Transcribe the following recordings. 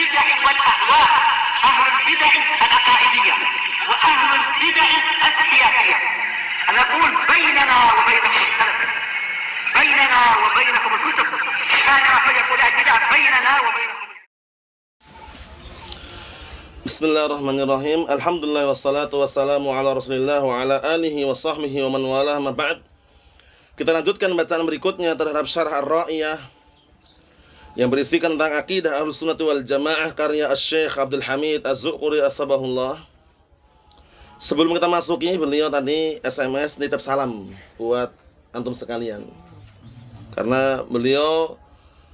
البدع والأهواء، أهل البدع العقائدية وأهل البدع السياسية. نقول بيننا وبينكم السلف، بيننا وبينكم الكتب، كان فيقول البدع بيننا وبينكم. Bismillahirrahmanirrahim. Alhamdulillah wassalatu wassalamu ala Rasulillah wa ala alihi wa sahbihi wa man walah ma ba'd. Kita lanjutkan bacaan berikutnya terhadap Syarh Ar-Ra'iyah yang berisikan tentang akidah Ahlussunnah wal Jamaah karya Asy-Syaikh Abdul Hamid Az-Zuhri As-Sabahullah. Sebelum kita masuki, beliau tadi SMS nitip salam buat antum sekalian. Karena beliau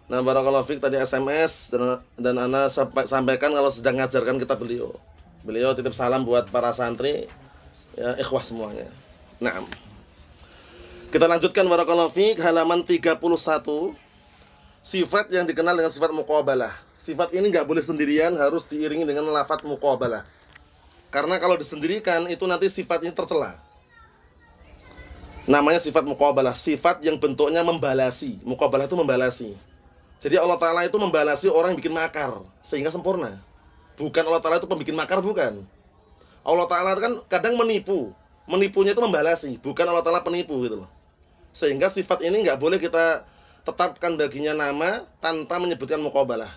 barakallahu fiik tadi SMS dan ana sampaikan kalau sedang ngajarkan kitab beliau. Beliau titip salam buat para santri ya, ikhwah semuanya. Naam. Kita lanjutkan barakallahu fiik halaman 31. Sifat yang dikenal dengan sifat muqabalah. Sifat ini enggak boleh sendirian, harus diiringi dengan lafaz muqabalah. Karena kalau disendirikan itu nanti sifat ini tercela. Namanya sifat muqabalah, sifat yang bentuknya membalasi. Muqabalah itu membalasi. Jadi Allah Ta'ala itu membalasi orang yang bikin makar sehingga sempurna. Bukan Allah Ta'ala itu pembikin makar, bukan. Allah Ta'ala kan kadang menipu. Menipunya itu membalasi, bukan Allah Ta'ala penipu gitu loh. Sehingga sifat ini nggak boleh kita tetapkan baginya nama tanpa menyebutkan muqabalah.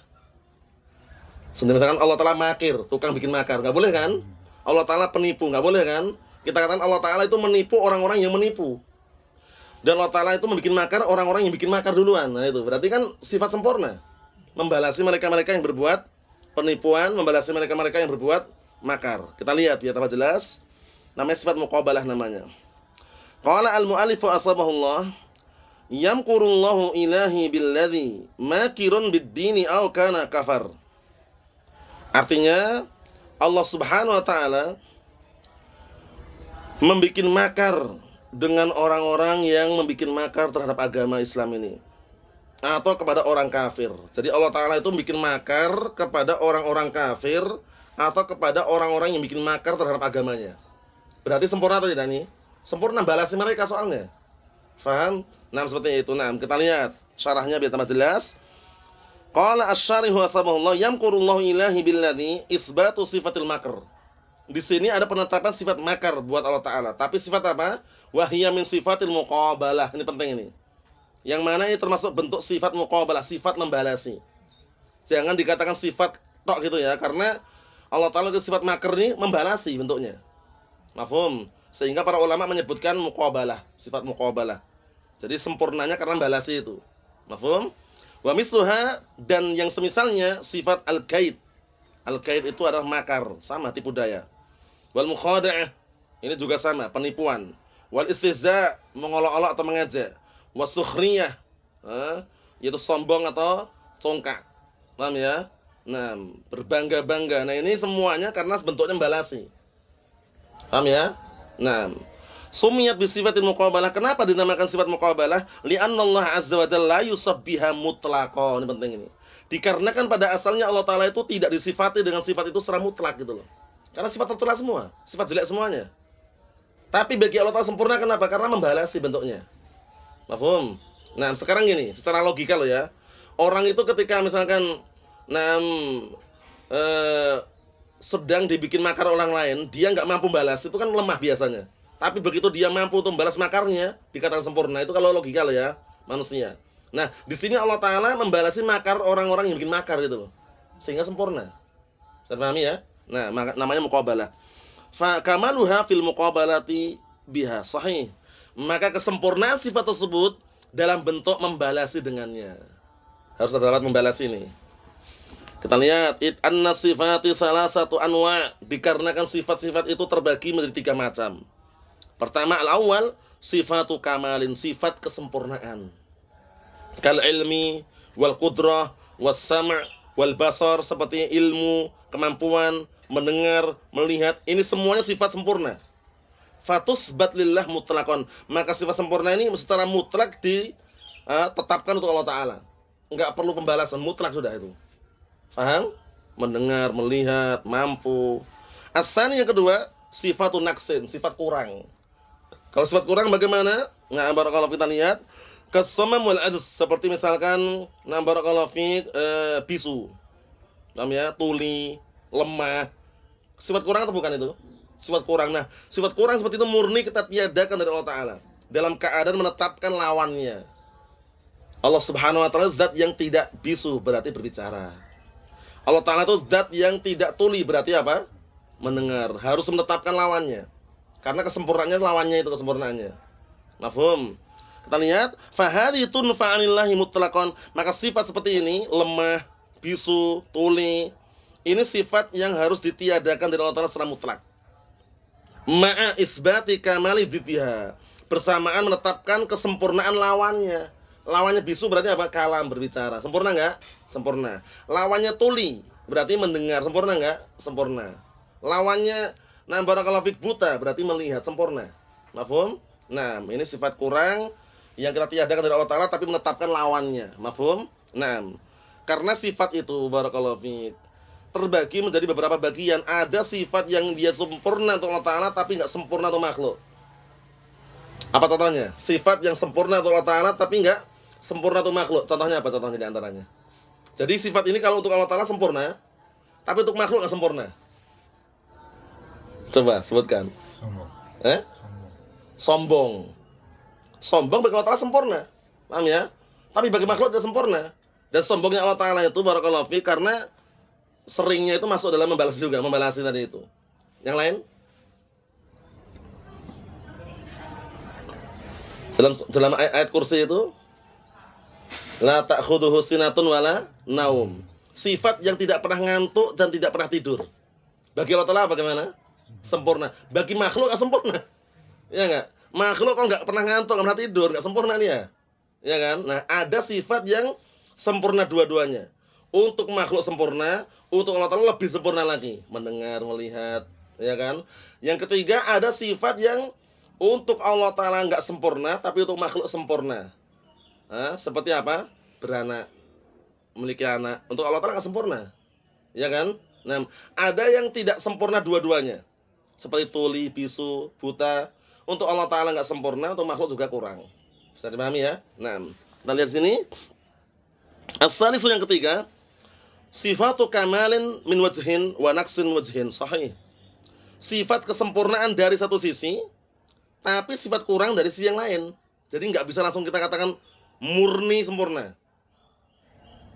Misalkan Allah Ta'ala makir, tukang bikin makar, nggak boleh kan? Allah Ta'ala penipu, nggak boleh kan? Kita katakan Allah Ta'ala itu menipu orang-orang yang menipu. Dan Allah Ta'ala itu membuat makar orang-orang yang bikin makar duluan. Nah itu berarti kan sifat sempurna. Membalasi mereka-mereka yang berbuat penipuan, membalasi mereka-mereka yang berbuat makar. Kita lihat biar tambah jelas. Namanya sifat muqabalah namanya. Qala al-mu'allifu asbahullah, yamkurullahu ilahi billadzi makirun bid-dini aw kana kafar. Artinya Allah Subhanahu wa taala membuat makar dengan orang-orang yang membuat makar terhadap agama Islam ini atau kepada orang kafir. Jadi Allah Ta'ala itu bikin makar kepada orang-orang kafir atau kepada orang-orang yang bikin makar terhadap agamanya. Berarti sempurna atau tidak nih? Sempurna balasi mereka soalnya. Faham? Nah seperti itu. Nah kita lihat syarahnya biar tambah jelas. Qala asy-syarihu asbahullah yamkurullahu ilahi billadzi isbatu sifatil makr. Di sini ada penetapan sifat makar buat Allah Ta'ala. Tapi sifat apa? Wahiyya min sifatil muqabalah. Ini penting ini. Yang mana ini termasuk bentuk sifat muqabalah, sifat membalasi. Jangan dikatakan sifat tok gitu ya. Karena Allah Ta'ala itu sifat makar ini membalasi bentuknya. Mafhum? Sehingga para ulama menyebutkan muqabalah, sifat muqabalah. Jadi sempurnanya karena membalasi itu. Mafhum? Wa misluha, dan yang semisalnya sifat al-kaid. Al-kaid itu adalah makar, sama tipu daya. Wal mukhada'ah, ini juga sama, penipuan. Wal istihza', mengolok-olok atau mengejek. Was sukhriyah, yaitu sombong atau congkak. Paham ya? Nah, berbangga-bangga. Nah, ini semuanya karena bentuknya membalasi. Paham ya? Nah, sumiyat bi sifatil muqabalah. Kenapa dinamakan sifat muqabalah? Li'anna Allah azza wa jalla la yusabbiha mutlaqan. Ini penting ini. Dikarenakan pada asalnya Allah Ta'ala itu tidak disifati dengan sifat itu secara mutlak gitu loh. Karena sifat tercela semua, sifat jelek semuanya. Tapi bagi Allah Ta'ala sempurna, kenapa? Karena membalasi bentuknya. Mafhum? Nah sekarang gini, secara logika loh ya. Orang itu ketika misalkan sedang dibikin makar orang lain, dia nggak mampu balas, itu kan lemah biasanya. Tapi begitu dia mampu untuk membalas makarnya, dikatakan sempurna. Itu kalau logika loh ya, manusia. Nah, di sini Allah Ta'ala membalasi makar orang-orang yang bikin makar gitu loh. Sehingga sempurna. Bisa pahami ya? Nah, namanya muqabalah. Fa kamaluha fil muqabalati biha sahih. Maka kesempurnaan sifat tersebut dalam bentuk membalasi dengannya. Harus ada dapat membalasi ini. Kita lihat anna sifati salasatu anwa', dikarenakan sifat-sifat itu terbagi menjadi 3 macam. Pertama al-awwal sifatu kamalin, sifat kesempurnaan. Kal ilmi wal qudrah was sam' wal basar, seperti ilmu, kemampuan mendengar, melihat, ini semuanya sifat sempurna. Fatusbat lillah mutlaqan, maka sifat sempurna ini secara mutlak ditetapkan untuk Allah Ta'ala. Enggak perlu pembalasan, mutlak sudah itu. Faham? Mendengar, melihat, mampu. As-tsani yang kedua, sifatun naqsin, sifat kurang. Kalau sifat kurang bagaimana? Nah, barakallahu kita lihat kasamam wal ajz, seperti misalkan barakallahu fi bisu. Paham ya? Tuli, lemah. Sifat kurang atau bukan itu? Sifat kurang. Nah, sifat kurang seperti itu murni kita tiadakan dari Allah Ta'ala dalam keadaan menetapkan lawannya. Allah Subhanahu wa Ta'ala zat yang tidak bisu, berarti berbicara. Allah Ta'ala itu zat yang tidak tuli, berarti apa? Mendengar. Harus menetapkan lawannya. Karena kesempurnaannya lawannya itu kesempurnaannya. Mafhum? Kita lihat, fahaditun fa'anillahi mutlaqan. Maka sifat seperti ini, lemah, bisu, tuli, ini sifat yang harus ditiadakan dari Allah Ta'ala secara mutlak. Ma'a isbati kamali dziddiha. Bersamaan menetapkan kesempurnaan lawannya. Lawannya bisu berarti apa? Kalam, berbicara. Sempurna enggak? Sempurna. Lawannya tuli, berarti mendengar. Sempurna enggak? Sempurna. Lawannya barakallahu fik buta, berarti melihat. Sempurna. Mafhum? Nah, ini sifat kurang yang kita tiadakan dari Allah Ta'ala tapi menetapkan lawannya. Mafhum? Nah, karena sifat itu barakallahu fik terbagi menjadi beberapa bagian. Ada sifat yang dia sempurna untuk Allah Ta'ala tapi enggak sempurna untuk makhluk. Apa contohnya? Sifat yang sempurna untuk Allah Ta'ala tapi enggak sempurna untuk makhluk. Contohnya apa? Contohnya di antaranya. Jadi sifat ini kalau untuk Allah Ta'ala sempurna, tapi untuk makhluk enggak sempurna. Coba sebutkan. Sombong. Sombong. Sombong bagi Allah Ta'ala sempurna. Paham ya? Tapi bagi makhluk tidak sempurna. Dan sombongnya Allah Ta'ala itu barakallahu fi karena seringnya itu masuk dalam membalas juga, membalasi tadi itu. Yang lain? Dalam ayat kursi itu la ta'khudhuhu sinatun wala naum. Sifat yang tidak pernah ngantuk dan tidak pernah tidur. Bagi Allah Ta'ala bagaimana? Sempurna. Bagi makhluk enggak sempurna. Ya enggak? Makhluk kok enggak pernah ngantuk, enggak pernah tidur, enggak sempurna nih ya. Ya kan? Nah, ada sifat yang sempurna dua-duanya. Untuk makhluk sempurna, untuk Allah Ta'ala lebih sempurna lagi, mendengar, melihat, ya kan? Yang ketiga ada sifat yang untuk Allah Ta'ala enggak sempurna tapi untuk makhluk sempurna. Seperti apa? Beranak, memiliki anak. Untuk Allah Ta'ala enggak sempurna. Ya kan? Nah, ada yang tidak sempurna dua-duanya. Seperti tuli, bisu, buta. Untuk Allah Ta'ala enggak sempurna, untuk makhluk juga kurang. Bisa dipahami ya? Nah, kita lihat sini. As-salisu yang ketiga, sifatu kamalin min wajhin wa naqsin wajhin. Sahih. Sifat kesempurnaan dari satu sisi, tapi sifat kurang dari sisi yang lain. Jadi enggak bisa langsung kita katakan murni sempurna.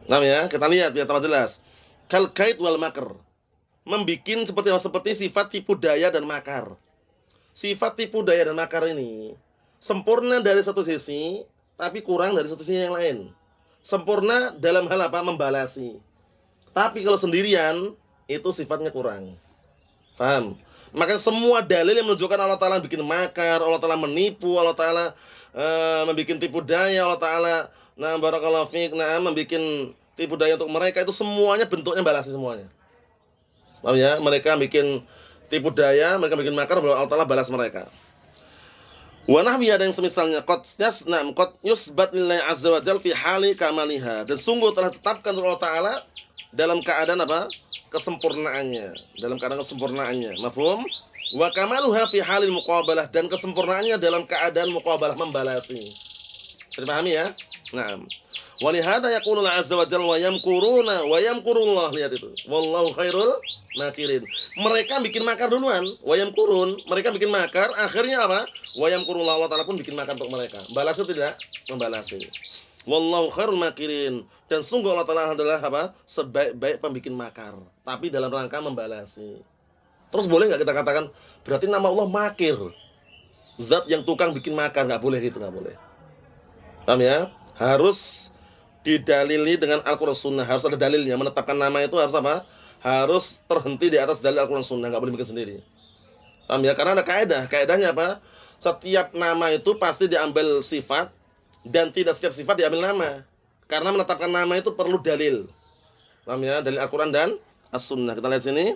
Nah ya, kita lihat biar tambah jelas. Kal kaid wal makr. Membikin seperti sifat tipu daya dan makar. Sifat tipu daya dan makar ini sempurna dari satu sisi, tapi kurang dari satu sisi yang lain. Sempurna dalam hal apa? Membalasi. Tapi kalau sendirian, itu sifatnya kurang. Paham? Maka semua dalil yang menunjukkan Allah Ta'ala bikin makar, Allah Ta'ala menipu, Allah Ta'ala membikin tipu daya, Allah Ta'ala barakallahu fiik, membikin tipu daya untuk mereka, itu semuanya bentuknya balasi semuanya. Paham ya? Mereka bikin tipu daya, mereka bikin makar, Allah Ta'ala balas mereka. Wa nahwi ada yang semisalnya qad yusbat lillahi azza wa jalla fi hali kamaliha. Dan sungguh telah ditetapkan oleh Allah Ta'ala dalam keadaan apa? Kesempurnaannya, dalam keadaan kesempurnaannya. Mafhum? Wa kamaluha fi halil muqabalah, dan kesempurnaannya dalam keadaan muqabalah, membalasi. Bisa dipahami ya? Naam. Wa li hadza yaqulu azza wa jalla wa yamkuruna wa yamkurullah. Lihat itu. Wallahu khairul makirin. Mereka bikin makar duluan, wayam kurun, mereka bikin makar, akhirnya apa? Wayam kurullah, Allah Ta'ala pun bikin makar untuk mereka. Balas itu tidak? Membalasi. Wallahu khairul makirin. Dan sungguh Allah Ta'ala adalah apa? Sebaik-baik pembikin makar, tapi dalam rangka membalasi. Terus boleh nggak kita katakan berarti nama Allah makir? Zat yang tukang bikin makar, nggak boleh gitu, nggak boleh. Paham ya? Harus didalili dengan Al-Qur'an Sunnah, harus ada dalilnya. Menetapkan nama itu harus apa? Harus terhenti di atas dalil Al-Qur'an Sunnah, nggak boleh bikin sendiri. Paham ya? Karena ada kaidah. Kaidahnya apa? Setiap nama itu pasti diambil sifat, dan tidak setiap sifat diambil nama. Karena menetapkan nama itu perlu dalil. Paham ya? Dalil Al-Qur'an dan As-Sunnah. Kita lihat sini.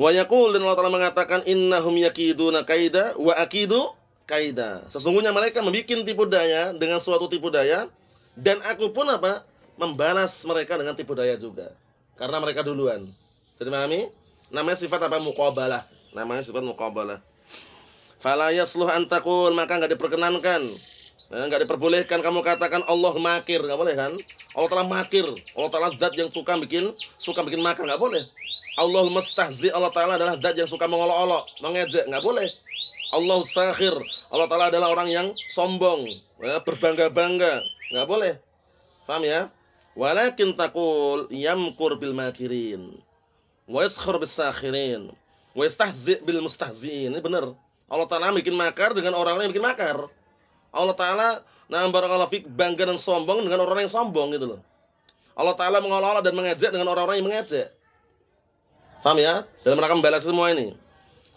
Wa yaqul, dan Allah Ta'ala mengatakan innahum yakiduna kaida wa akidu kaida. Sesungguhnya mereka membuat tipu daya dengan suatu tipu daya, dan aku pun apa? Membalas mereka dengan tipu daya juga. Karena mereka duluan. Jadi pahami? Namanya sifat apa? Muqabalah. Namanya sifat muqabalah. Fala yasluh an taqul, maka enggak diperkenankan Enggak diperbolehkan kamu katakan Allah makir, enggak boleh kan? Allah Ta'ala makir, Allah Ta'ala zat yang suka bikin makar, enggak boleh. Allahul mustahzi, Allah Ta'ala adalah zat yang suka mengolok-olok, mengejek, enggak boleh. Allah sakhir, Allah Ta'ala adalah orang yang sombong, berbangga-bangga, enggak boleh. Paham ya? Walakin taqul yamkur bil makirin wa yaskhur bis sakhirin wa yastahzi bil mustahziin. Ini benar. Allah Ta'ala bikin makar dengan orang-orang yang bikin makar. Allah Ta'ala barakallahu fik bangga dan sombong dengan orang yang sombong gitu loh. Allah Ta'ala mengolok-olok dan mengejek dengan orang-orang yang mengejek. Paham ya? Dalam rangka membalas semua ini.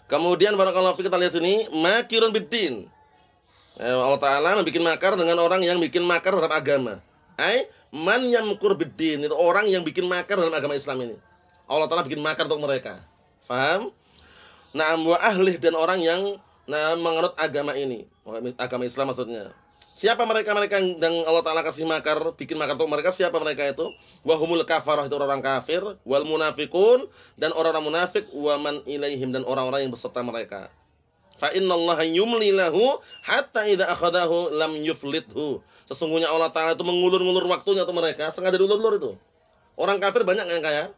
Kemudian barakallahu fik kita lihat sini makirun biddin. Allah Ta'ala membikin makar dengan orang yang bikin makar terhadap agama. Man yamkur biddin, itu orang yang bikin makar dalam agama Islam ini. Allah Ta'ala bikin makar untuk mereka. Faham? Wa ahlih, dan orang yang menganut agama ini, agama Islam maksudnya. Siapa mereka-mereka yang Allah Ta'ala kasih makar, bikin makar untuk mereka? Siapa mereka itu? Wahumul kafarah, itu orang kafir, wal munafikun, dan orang-orang munafik, wa man ilaihim, dan orang-orang yang beserta mereka. Fa innallaha yumli lahu hatta idza akhadahu lam yuflithu. Sesungguhnya Allah Ta'ala itu mengulur-ngulur waktunya untuk mereka, sengaja diulur-ulur itu. Orang kafir banyak yang kaya?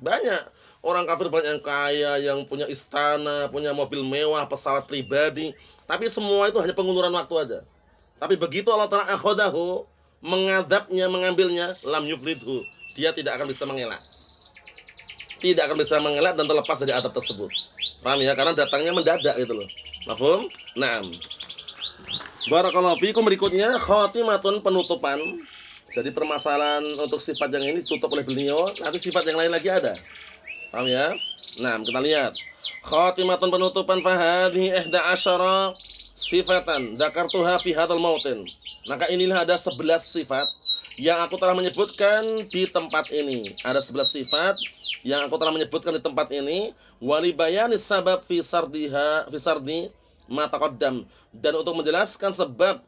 Banyak. Orang kafir banyak yang kaya, yang punya istana, punya mobil mewah, pesawat pribadi. Tapi semua itu hanya penguluran waktu aja. Tapi begitu Allah Ta'ala akhadahu, mengadabnya, mengambilnya, lam yuflithu. Dia tidak akan bisa mengelak. Tidak akan bisa mengelak dan terlepas dari adab tersebut. Paham ya? Karena datangnya mendadak gitu loh. Mafhum? Naam. Barakallahu fiikum. Berikutnya khatimatun, penutupan. Jadi permasalahan untuk sifat yang ini tutup oleh beliau, nanti sifat yang lain lagi ada. Paham ya? Nah, kita lihat. Khatimatun, penutupan, fahadhi 11 sifatan dzakartuha fi hadzal mautin. Maka inilah ada 11 sifat yang aku telah menyebutkan di tempat ini. Ada 11 sifat yang aku telah menyebutkan di tempat ini, wali bayanis sabab fi sardi ma taqaddam, dan untuk menjelaskan sebab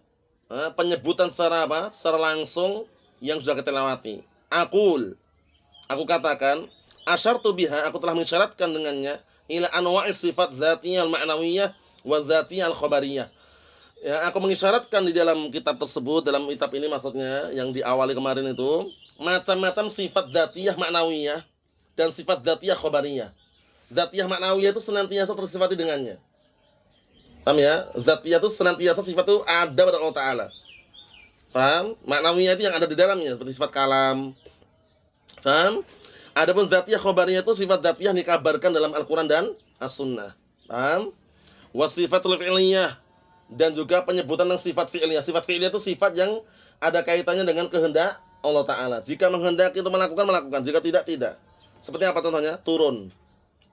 penyebutan secara secara langsung yang sudah kita lewati. Aku katakan, asyartu biha, aku telah mengisyaratkan dengannya, ila anwa'is sifat zatiyah al-ma'nawiyah wa zatiyah al-khabariyah. Ya, aku mengisyaratkan di dalam kitab tersebut, dalam kitab ini maksudnya yang diawali kemarin itu, macam-macam sifat zatiyah ma'nawiyah dan sifat zatiyah khabariyah. Zatiyah ma'nawiyah itu senantiasa tersifati dengannya. Paham ya? Zatiyah itu senantiasa sifat itu ada pada Allah Ta'ala. Paham? Ma'nawiyah itu yang ada di dalamnya, seperti sifat kalam. Paham? Adapun zatiyah khabariyah itu sifat zatiyah dikabarkan dalam Al-Quran dan As-Sunnah. Paham? Wasifatul fi'liyah, dan juga penyebutan tentang sifat fi'liyah. Sifat fi'liyah itu sifat yang ada kaitannya dengan kehendak Allah Ta'ala. Jika menghendaki itu melakukan, jika tidak. Seperti apa contohnya? Turun.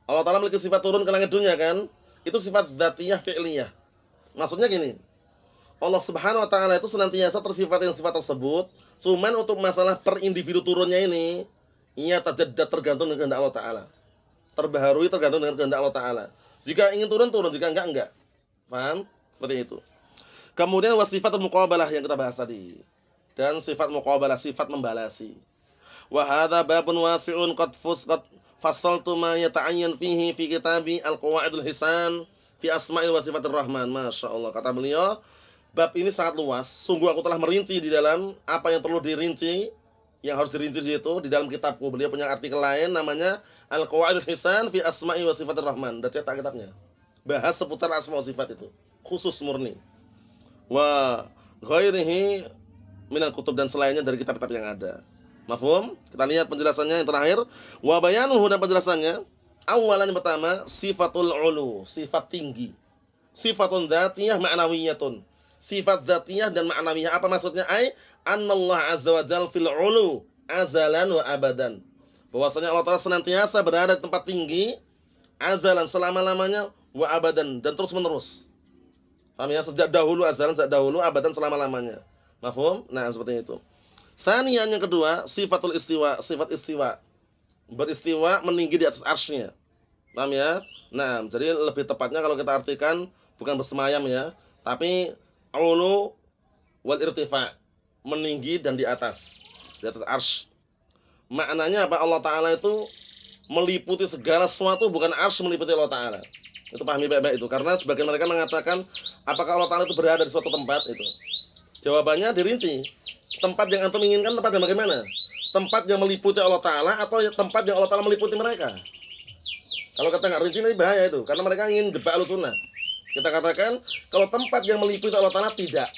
Allah Ta'ala memiliki sifat turun ke langit dunia kan? Itu sifat dzatiyah fi'liyah. Maksudnya gini, Allah Subhanahu wa Ta'ala itu senantiasa tersifat yang sifat tersebut, cuman untuk masalah per individu turunnya ini, ia tergantung dengan kehendak Allah Ta'ala. Terbaharui tergantung dengan kehendak Allah Ta'ala. Jika ingin turun, jika enggak. Paham? Seperti itu. Kemudian wasifatul muqabalah yang kita bahas tadi. Dan sifat muqabalah, sifat membalasi. Wa hadza babun wasi'un qad fassaltu ma yata'ayyan fihi fi kitabi Al-Qawaidul Hisan fi Asma'i wa Sifatir Rahman. Masyaallah, kata beliau, bab ini sangat luas. Sungguh aku telah merinci di dalam apa yang perlu dirinci, yang harus dirinci di situ di dalam kitabku. Beliau punya artikel lain namanya Al-Qawaidul Hisan fi Asma'i wa Sifatir Rahman. Dan cetak kitabnya. Bahas seputar asma wa sifat itu, khusus murni. Wa ghairihi minal kutub, dan selainnya dari kitab-kitab yang ada. Mafhum? Kita lihat penjelasannya yang terakhir. Wa bayanuhu, dan penjelasannya. Awalan yang pertama, sifatul ulu, sifat tinggi. Sifatun dzatiyah ma'nawiyatun. Sifat dzatiyah dan ma'nawiyah. Apa maksudnya? Annallah azza wa jalla fil ulu azalan wa abadan. Bahwasanya Allah Ta'ala senantiasa berada di tempat tinggi, azalan, selama-lamanya, wa abadan, dan terus-menerus. Paham ya? Sejak dahulu, azalan, sejak dahulu, abadan, selama-lamanya. Mafhum? Nah, seperti itu. Sanian yang kedua, sifatul istiwa, sifat istiwa. Beristiwa, meninggi di atas arsy-Nya. Paham ya? Nah, jadi lebih tepatnya kalau kita artikan bukan bersemayam ya, tapi ulu wal irtifa, meninggi dan di atas arsy. Maknanya apa? Allah Ta'ala itu meliputi segala sesuatu, bukan arsy meliputi Allah Ta'ala. Itu pahami baik-baik itu. Karena sebagian mereka mengatakan, apakah Allah Ta'ala itu berada di suatu tempat itu? Jawabannya dirinci. Tempat yang antum inginkan tempat yang bagaimana? Tempat yang meliputi Allah Ta'ala atau tempat yang Allah Ta'ala meliputi mereka? Kalau kita nggak rinci ini bahaya itu, karena mereka ingin jebak Ahlussunnah. Kita katakan kalau tempat yang meliputi Allah Ta'ala tidak.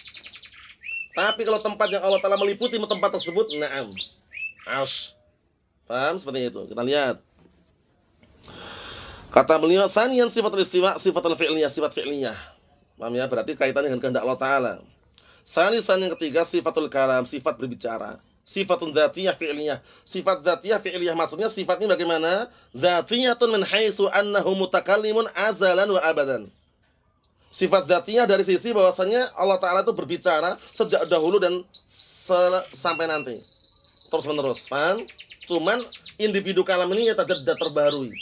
Tapi kalau tempat yang Allah Ta'ala meliputi tempat tersebut, na'am. Ash. Paham seperti itu. Kita lihat. Kata beliau, saniyan sifatul istiwa, sifatul fi'liyah, sifat fi'liyah. Paham ya? Berarti kaitannya dengan kehendak Allah Ta'ala. Salisan yang ketiga, sifatul kalam, sifat berbicara. Sifatun dzatiyah fi'liyah. Sifat dzatiyah fi'liyah maksudnya sifatnya bagaimana? Dzatiyatun min haitsu annahu mutakallimun azalan wa abadan. Sifat dzatiyah dari sisi bahwasanya Allah Ta'ala itu berbicara sejak dahulu dan sampai nanti. Terus menerus, paham? Cuman individu kalam ini ya tidak terbarui.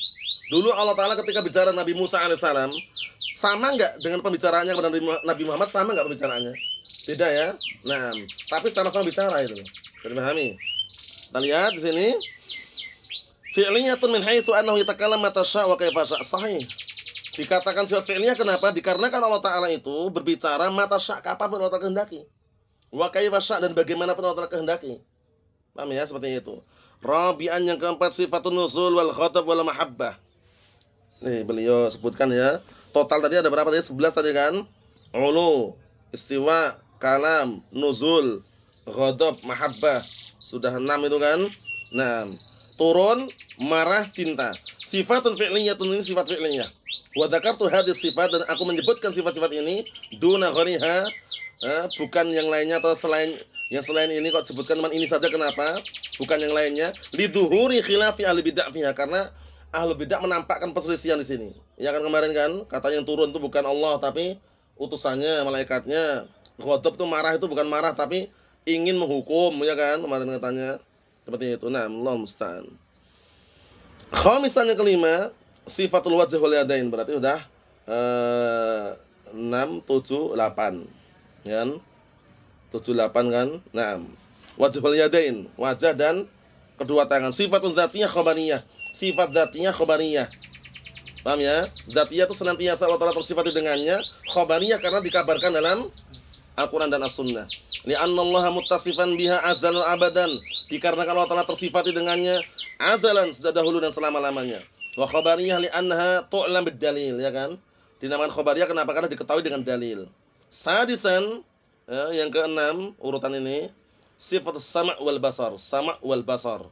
Dulu Allah Ta'ala ketika bicara Nabi Musa alaihissalam, sama enggak dengan pembicaraannya kepada Nabi Muhammad? Sama enggak pembicaraannya? Beda ya. Nah, tapi sama-sama bicara itu. Jadi pahami. Kita lihat di sini. Fi'liyatun min haitsu annahu yatakallam mata syaa wa kaifa syaa. Sahih. Dikatakan sifat fi'liyah kenapa? Dikarenakan Allah Ta'ala itu berbicara mata syaa kapan pun Allah Ta'ala kehendaki. Wa kaifa syaa dan bagaimanapun Allah Ta'ala kehendaki. Paham ya seperti itu. Rabi'an yang keempat sifatun nuzul wal khatab wal mahabbah. Nih beliau sebutkan ya. Total tadi ada berapa tadi? 11 tadi kan? Ulu, istiwa, kalam, nuzul, ghadab, mahabbah. Sudah 6 itu kan? 6. Turun, marah, cinta. Sifatun fi'liyatun ini sifat fi'liyah. Wa dzakartu hadhihi sifat dan aku menyebutkan sifat-sifat ini duna ghariha, bukan yang lainnya atau selain ini kok sebutkan cuma ini saja kenapa? Bukan yang lainnya. Liduhuri khilafi ahli bid'ah fiha karena ahli bid'ah menampakkan perselisihan di sini. Ya kan kemarin kan katanya yang turun itu bukan Allah tapi utusannya, malaikatnya. Ghadab itu marah itu bukan marah tapi ingin menghukum, ya kan? Kemarin katanya seperti itu. Nah, Allah musta'an. Khamisan yang kelima, sifatul wajh wal yadain. Berarti udah 6, 7, 8. Ya kan? 7, 8 kan? Nah, wajh wal yadain, wajah dan kedua tangan. Sifatun dzatiyah khabariyah. Sifat dzatiyah khabariyah. Paham ya? Dzatiyah itu senantiasa Allah Ta'ala tersifati dengannya, khabariyah karena dikabarkan dalam Al-Quran dan As-Sunnah. Li'annallaha muttasifan biha azalan abadan. Dikarenakan Allah Ta'ala tersifati dengannya azalan sejak dahulu dan selama-lamanya. Wa khabariyah li'annaha tu'lam bid-dalil, ya kan? Dinamakan khabariyah kenapa? Karena diketahui dengan dalil. Sadisan, yang keenam urutan ini, sifat sama' wal basar. Sama' wal basar.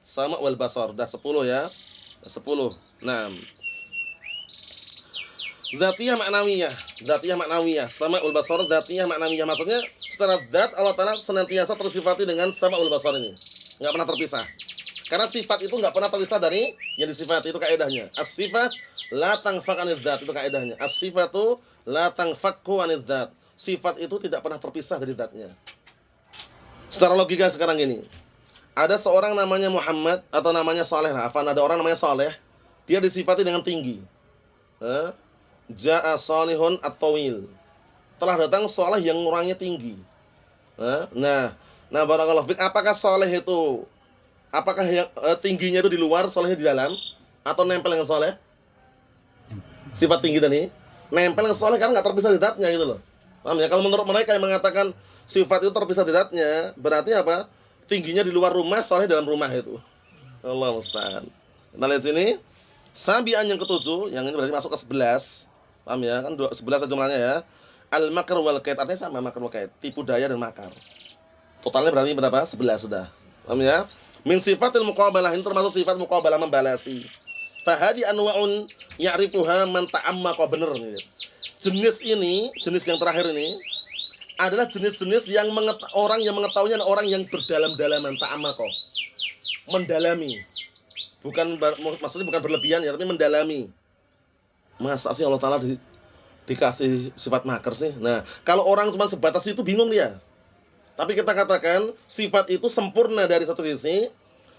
Sama' wal basar. Dah 10 ya. 10. Nah. Dzatiyah maknawiyah. Dzatiyah maknawiyah. Sama' wal basar dzatiyah maknawiyah. Maksudnya secara zat Allah Ta'ala senantiasa tersifati dengan sama' wal basar ini. Enggak pernah terpisah. Karena sifat itu enggak pernah terpisah dari yang disifati, itu kaidahnya. As-sifat la tanfak anidz dzat, itu kaidahnya. As-sifatu la tanfakku anidz dzat. Sifat itu tidak pernah terpisah dari zatnya. Secara logika sekarang gini. Ada seorang namanya Muhammad atau namanya Saleh. Afan, ada orang namanya Saleh. Dia disifati dengan tinggi. Ja'a salihun at-tawil. Telah datang Saleh yang orangnya tinggi. Nah barakallahu fik, apakah Saleh itu yang tingginya itu di luar, Salehnya di dalam atau nempel dengan Saleh? Sifat tinggi tadi nempel dengan Saleh karena enggak terpisah di zatnya gitu loh. Paham ya? Kalau menurut mereka yang mengatakan sifat itu terpisah di zatnya, berarti apa? Tingginya di luar rumah, Saleh dalam rumah itu. Allah musta'an. Kita lihat sini. Sabian yang ketujuh, yang ini berarti masuk ke 11. Paham ya? Kan 11 jumlahnya ya. Al-makr wal kaid, artinya sama makr wal kaid, tipu daya dan makar. Totalnya berarti berapa? 11 sudah. Paham ya? Min sifatil muqabalah, ini termasuk sifat muqabalah, membalasi. Fahadi anwa'un ya'rifuha man ta'ammaqa, bener nih. Jenis ini, jenis yang terakhir ini adalah jenis-jenis yang orang yang mengetahuinya, orang yang berdalam-dalaman, ta'ammaqa. Mendalami. Maksudnya bukan berlebihan ya, tapi mendalami. Masa sih Allah Ta'ala dikasih sifat makar sih? Nah, kalau orang cuma sebatas itu bingung dia. Tapi kita katakan sifat itu sempurna dari satu sisi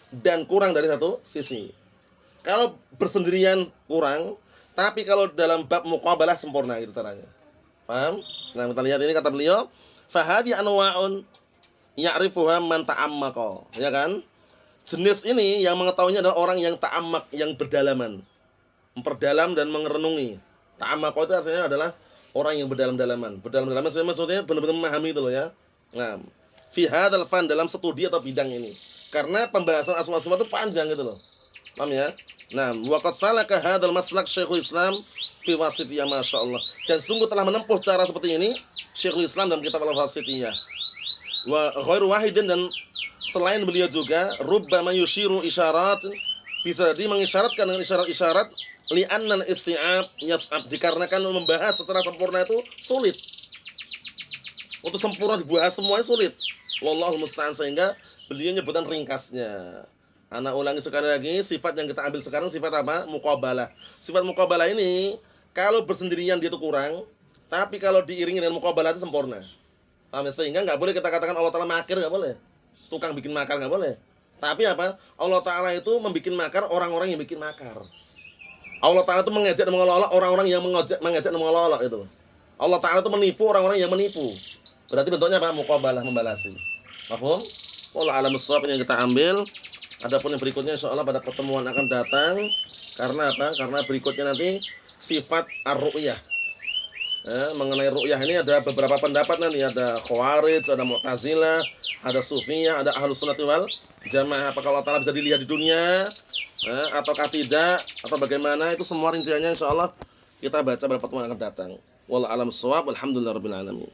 dan kurang dari satu sisi. Kalau bersendirian kurang, tapi kalau dalam bab muqabalah sempurna, gitu caranya. Paham? Nah, kita lihat ini kata beliau, fahadi anwa'un ya'rifuha man ta'ammaqa, ya kan? Jenis ini yang mengetahuinya adalah orang yang ta'ammak, yang berdalaman, memperdalam dan mengerenungi. Ta'ammaqa itu artinya adalah Orang yang berdalam-dalaman. Berdalam-dalaman maksudnya benar-benar memahami itu loh ya. Nah, fi hadzal fan, dalam studi atau bidang ini. Karena pembahasan asma sifat itu panjang gitu loh. Paham ya? Nah, wa qad salaka hadzal maslak Syekhul Islam fi wasitiyah, masyaallah. Dan sungguh telah menempuh cara seperti ini Syekhul Islam dalam kitab Al-Wasitiyah. Wa ghairu wahidin, dan selain beliau juga rubbama yushiru isyarat, bisa mengisyaratkan dengan isyarat-isyarat li'annal isti'ab yas'ab, dikarenakan membahas secara sempurna itu sulit. Untuk sempurna dibahas semuanya sulit. Wallahu musta'an, sehingga beliau nyebutkan ringkasnya. Anak ulangi sekali lagi, sifat yang kita ambil sekarang sifat apa? Muqabalah. Sifat muqabalah ini kalau bersendirian dia itu kurang, tapi kalau diiringi dengan muqabalah itu sempurna. Paham ya? Sehingga enggak boleh kita katakan Allah Ta'ala makir, enggak boleh. Tukang bikin makar, enggak boleh. Tapi apa? Allah Ta'ala itu membikin makar orang-orang yang bikin makar. Allah Ta'ala itu mengejek dan mengolok-olok orang-orang yang mengejek dan mengolok-olok itu. Allah Ta'ala itu menipu orang-orang yang menipu. Berarti bentuknya apa? Muqabalah, membalasi. Paham? Wallahu a'lam bishawab, yang kita ambil. Adapun yang berikutnya insyaallah pada pertemuan akan datang. Karena apa? Karena berikutnya nanti sifat ar-ru'yah. Mengenai ru'yah ini ada beberapa pendapat nanti, ada Khawarij, ada Mu'tazilah, ada Sufiyah, ada Ahlus Sunnah wal Jamaah. Apakah Allah Ta'ala bisa dilihat di dunia ataukah tidak, atau bagaimana, itu semua rinciannya insyaallah kita baca pada pertemuan akan datang. Wallahu a'lam bishawab, walhamdulillahirabbil alamin.